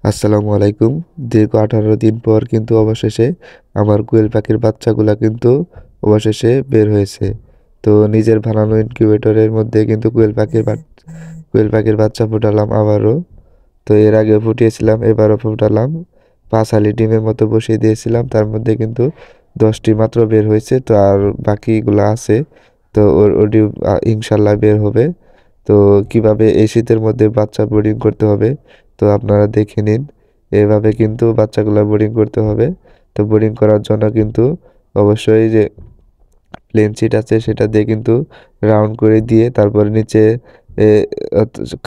আসসালামু আলাইকুম। দীর্ঘ 18 দিন পর কিন্তু অবশেষে আমার কোয়েল পাখির বাচ্চাগুলা কিন্তু অবশেষে বের হয়েছে। তো নিজের বানানো ইনকিউবেটরের মধ্যে কিন্তু কোয়েল পাখির বাচ্চা ফোটালাম আবারও। তো এর আগেও ফুটিয়েছিলাম, এবারও ফোটালাম। 5 হালি ডিমের মতো বসিয়ে দিয়েছিলাম। তার মধ্যে কিন্তু 10টি মাত্র বের হয়েছে। তো আর বাকিগুলা আছে। তো ওটিও ইনশাল্লাহ বের হবে। তো কিভাবে এই শীতের মধ্যে বাচ্চা ব্রিডিং করতে হবে তো আপনারা দেখে নিন। এভাবে কিন্তু বাচ্চাগুলো ব্রিডিং করতে হবে। তো ব্রিডিং করার জন্য কিন্তু অবশ্যই যে প্লেন শিট আছে সেটা দিয়ে কিন্তু রাউন্ড করে দিয়ে তারপরে নিচে এ,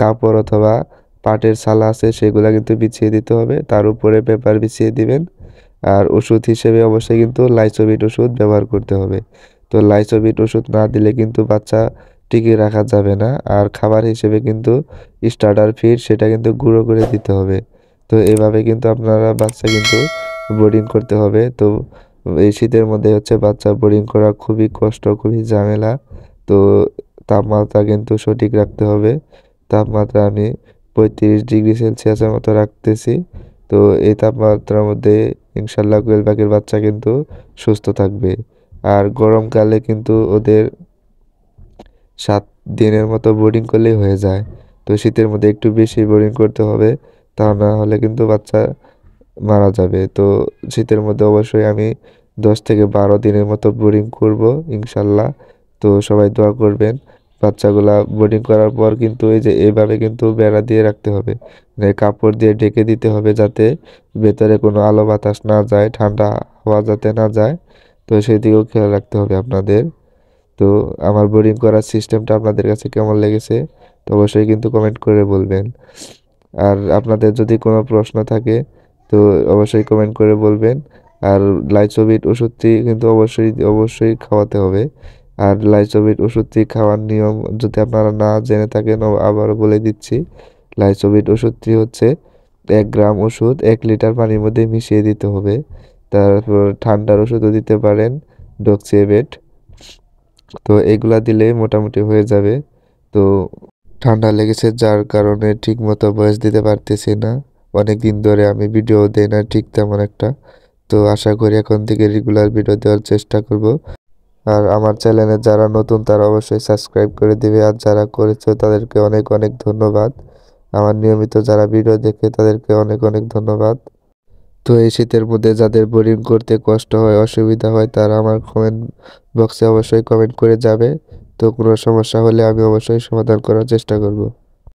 কাপড় অথবা পাটের ছালা আছে সেগুলা কিন্তু বিছিয়ে দিতে হবে। তার উপরে পেপার বিছিয়ে দিবেন। আর ওষুধ হিসেবে অবশ্যই কিন্তু লাইসোভিট ওষুধ ব্যবহার করতে হবে। তো লাইসোভিট ওষুধ না দিলে কিন্তু বাচ্চা টিকিয়ে রাখা যাবে না। আর খাবার হিসেবে কিন্তু স্টার্টার ফিড সেটা কিন্তু গুঁড়ো করে দিতে হবে। তো এভাবে কিন্তু আপনারা বাচ্চা কিন্তু বোর্ডিং করতে হবে। তো এই শীতের মধ্যে হচ্ছে বাচ্চা বোর্ডিং করা খুবই কষ্ট, খুবই ঝামেলা। তো তাপমাত্রা কিন্তু সঠিক রাখতে হবে। তাপমাত্রা আমি 35 ডিগ্রি সেলসিয়াসের মতো রাখতেছি। তো এই তাপমাত্রার মধ্যে ইনশাল্লাহ কোয়েল পাখির বাচ্চা কিন্তু সুস্থ থাকবে। আর গরমকালে কিন্তু ওদের 7 দিনের মতো বোর্ডিং করলেই হয়ে যায়। তো শীতের মধ্যে একটু বেশি বোর্ডিং করতে হবে, তা না হলে কিন্তু বাচ্চা মারা যাবে। তো শীতের মধ্যে অবশ্যই আমি 10 থেকে 12 দিনের মতো বোর্ডিং করব ইনশাল্লাহ। তো সবাই দোয়া করবেন। বাচ্চাগুলা বোর্ডিং করার পর কিন্তু এই যে এইভাবে কিন্তু বেড়া দিয়ে রাখতে হবে, মানে কাপড় দিয়ে ঢেকে দিতে হবে যাতে ভেতরে কোনো আলো বাতাস না যায়, ঠান্ডা হাওয়া যাতে না যায়। তো সেদিকেও খেয়াল রাখতে হবে আপনাদের। তো আমার বোর্ডিং করার সিস্টেমটা আপনাদের কাছে কেমন লেগেছে তো অবশ্যই কিন্তু কমেন্ট করে বলবেন। আর আপনাদের যদি কোনো প্রশ্ন থাকে তো অবশ্যই কমেন্ট করে বলবেন। আর লাইসোভিট ওষুধটি কিন্তু অবশ্যই খাওয়াতে হবে। আর লাইসোভিট ওষুধটি খাওয়ার নিয়ম যদি আপনারা না জেনে থাকেন আবারও বলে দিচ্ছি। লাইসোভিট ওষুধটি হচ্ছে 1 গ্রাম ওষুধ 1 লিটার পানির মধ্যে মিশিয়ে দিতে হবে। তারপর ঠান্ডার ওষুধও দিতে পারেন, ডক্সিএবেট। তো এগুলা দিলে মোটামুটি হয়ে যাবে। তো ঠান্ডা লেগেছে যার কারণে ঠিক মতো ভয়েস দিতে পারতেছি না। অনেক দিন ধরে আমি ভিডিও দেই না ঠিক তেমন একটা। তো আশা করি এখন থেকে রেগুলার ভিডিও দেওয়ার চেষ্টা করব। আর আমার চ্যানেলে যারা নতুন তারা অবশ্যই সাবস্ক্রাইব করে দিবে। আর যারা করেছে তাদেরকে অনেক অনেক ধন্যবাদ। আমার নিয়মিত যারা ভিডিও দেখে তাদেরকে অনেক অনেক ধন্যবাদ। তো এই শীতের মধ্যে যাদের বোরিং করতে কষ্ট হয়, অসুবিধা হয় তারা আমার কমেন্ট বক্সে অবশ্যই কমেন্ট করে যাবে। তো কোনো সমস্যা হলে আমি অবশ্যই সমাধান করার চেষ্টা করব।